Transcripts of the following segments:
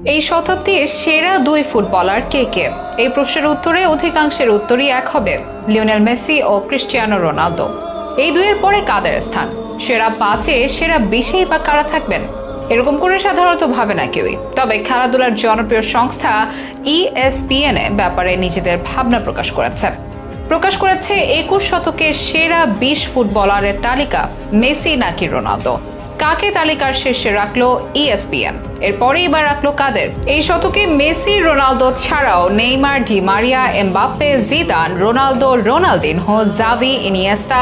এই শতাব্দীর সেরা দুই ফুটবলার কে কে? এই প্রশ্নের উত্তরে অধিকাংশের উত্তরই এক হবে, লিওনেল মেসি ও ক্রিস্টিয়ানো রোনালদো। এই দুইয়ের পরে কাদের স্থান? সেরা 5-এ সেরা 20-এই বা কারা থাকবেন? এরকম করে সাধারণত ভাবে না কেউই। তবে খেলাধুলার জনপ্রিয় সংস্থা ESPN ব্যাপারে নিজেদের ভাবনা প্রকাশ করেছে 21 শতকের সেরা 20 ফুটবলারের তালিকা মেসি নাকি রোনালদো। কাকে তালিকার শীর্ষে রাখলো ESPN? এরপরে এবার রাখলো কাদের? এই শতকে মেসি রোনালদো ছাড়াও Neymar, Di Maria, Mbappe, Zidane, Ronaldo, Ronaldinho, Xavi, Iniesta,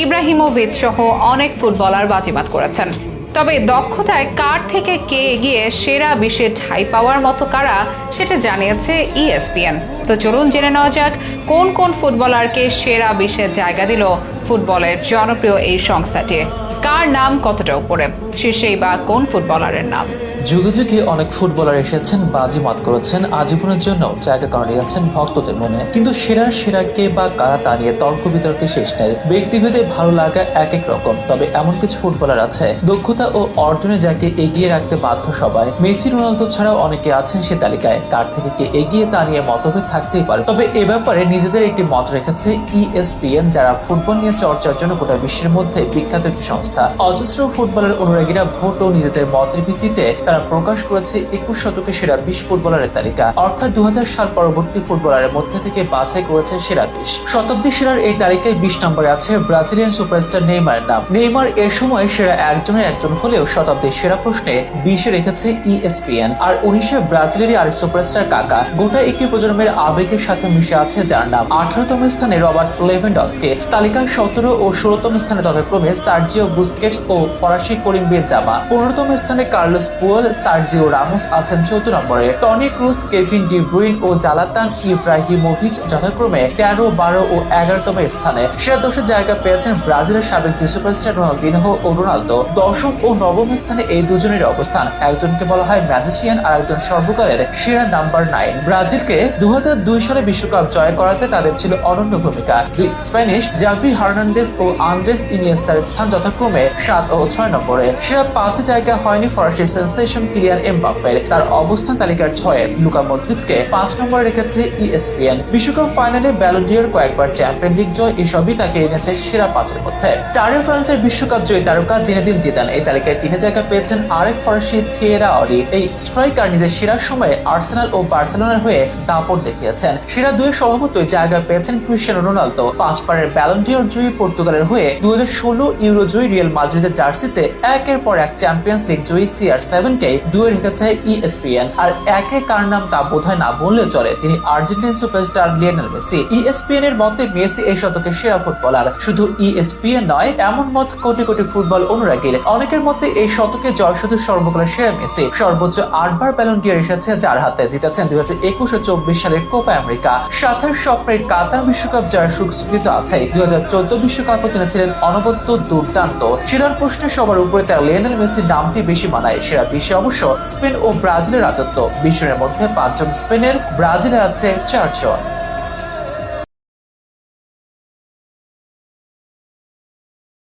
Ibrahimovic সহ অনেক ফুটবলার বাজিমাত করেছেন। তবে দক্ষতায় কার থেকে কে এগিয়ে সেরা 20-এ ঠাঁই পাওয়ার মতো কারা, সেটা জানিয়েছে ESPN। তো চলুন জেনে নেওয়া যাক কোন কোন ফুটবলারকে সেরা 20-এ জায়গা দিল ফুটবলের জনপ্রিয় এই সংস্থাটি। কার নাম কতটা উপরে, শীর্ষেই বা কোন ফুটবলারের নাম? যুগে যুগে অনেক ফুটবলার এসেছেন, বাজিমাত করেছেন, আজীবনের জন্য জায়গা করে নিয়েছেন ভক্তদের মনে। কিন্তু সেরা কে বা কারা তা নিয়ে তর্ক বিতর্কে শেষ নেই। ব্যক্তিভেদে ভালো লাগা এক এক রকম। তবে এমন কিছু ফুটবলার আছে দক্ষতা ও অর্জনে যাকে এগিয়ে রাখতে বাধ্য সবাই। মেসি, রোনালদো ছাড়াও অনেকে আছেন সে তালিকায়। কার থেকে কে এগিয়ে তা নিয়ে মতভেদ থাকতেই পারে। তবে এ ব্যাপারে নিজেদের একটি মত রেখেছে ESPN, যারা ফুটবল নিয়ে চর্চার জন্য গোটা বিশ্বের মধ্যে বিখ্যাত একটি সংস্থা। অজস্র ফুটবলের অনুরাগীরা ভোট ও নিজেদের মতের ভিত্তিতে তারা প্রকাশ করেছে 21 শতকে সেরা 20 ফুটবলারের তালিকা। অর্থাৎ 2000 সাল পরবর্তী ফুটবলারের মধ্যে থেকে বাছাই করেছে সেরা 20। শতাব্দী সেরার এই তালিকায় 20 নম্বরে আছে ব্রাজিলিয়ান সুপারস্টার নেইমারের নাম। নেইমার এর সময় সেরা একজন হলেও শতাব্দীর সেরা প্রশ্নে 20-এ রেখেছে ESPN। আর 19-এ ব্রাজিলেরই আর সুপারস্টার কাকা। গোটা একটি প্রজন্মের আবেগের সাথে মিশে আছে যার নাম। 18তম স্থানে রবার্ট লেভানডস্কি। তালিকার 17 ও 16তম স্থানে যথাক্রমে সার্জিও বুস্কেটস ও ফরাসি করিম বেনজেমা। 15তম স্থানে কার্লোস পুয়েল, সার্জিও রামোস আছেন 14 নম্বরে। Toni Kroos, Kevin De Bruyne ও জালাতান ইব্রাহিমোভিচ যথাক্রমে 13, 12 ও 11তম স্থানে। সেরা 10-এ জায়গা পেয়েছেন ব্রাজিলের সাবেক দুই সুপারস্টার রোনালদিনহো ও রোনালদো। 10ম ও 9ম স্থানে এই দুজনের অবস্থান। একজনকে বলা হয় ম্যাজিশিয়ান আর একজন সর্বকালের সেরা নাম্বার 9। ব্রাজিলকে 2002 সালে বিশ্বকাপ জয় করাতে তাদের ছিল অনন্য ভূমিকা। দুই স্প্যানিশ জাভি হার্নান্দেজ ও আন্দ্রেস ইনিয়েস্তার স্থান যথাক্রমে 7 ও 6 নম্বরে। সেরা 5-এ জায়গা হয়নি ফরাসি সেন্সেশন কিলিয়ান এমবাপ্পের। তার অবস্থান তালিকার 6-এ। লুকা মদ্রিচকে 5 নম্বরে রেখেছে ESPN। বিশ্বকাপ ফাইনালে ব্যালন ডি'র কয়েকবার চ্যাম্পিয়ন লিগ জয়, এসবই তাকে এনেছে সেরা 5-এর মধ্যে। 4-এ ফ্রান্সের বিশ্বকাপ জয়ী তারকা জিনেদিন জিদান। এই তালিকায় 3-এ জায়গা পেয়েছেন আরেক ফরাসি থিয়েরা অরি। এই স্ট্রাইকার নিজের সেরা সময়ে আর্সেনাল ও বার্সেলোনার হয়ে দাপট দেখিয়েছেন। সেরা 2-এ স্বভাবতই জায়গা পেয়েছেন ক্রিস্টিয়ানো রোনালদো। 5 বারের ব্যালন ডি'র জয়ী পর্তুগালের হয়ে 2016 ইউরো জয়ী রিয়াল মাদ্রিদের জার্সিতে একের পর এক চ্যাম্পিয়ন্স লিগ জয়ী CR7-কে 2-এ রেখেছে ESPN। আর একে কার নাম তা বোধহয় না বললেও চলে, তিনি Argentine superstar Lionel Messi. ESPN এর মতে মেসি এই শতকের সেরা ফুটবলার। শুধু ESPN নয়, এমন মত কোটি কোটি ফুটবল অনুরাগীর। অনেকের মতে এই শতকে জয় শুধু সর্বকালের সেরা মেসি। সর্বোচ্চ 8 বার ব্যালন ডি'র এসেছে যার হাতে। জিতেছেন 2021 ও 24 সালের কোপা আমেরিকা। সাথে স্বপ্নের কাতার বিশ্বকাপ জয়ের সুখস্মৃতি তো আছে। 2014 বিশ্বকাপও তিনি ছিলেন অনবদ্য দুর্দান্ত। সেরার প্রশ্নে সবার উপরে তার লিওনেল মেসির নামটি বেশি মানায়। সেরা 20-এ অবশ্য স্পেন ও ব্রাজিলের রাজত্ব। 20 জনের মধ্যে 5 জন স্পেনের, ব্রাজিলের আছে 4 জন।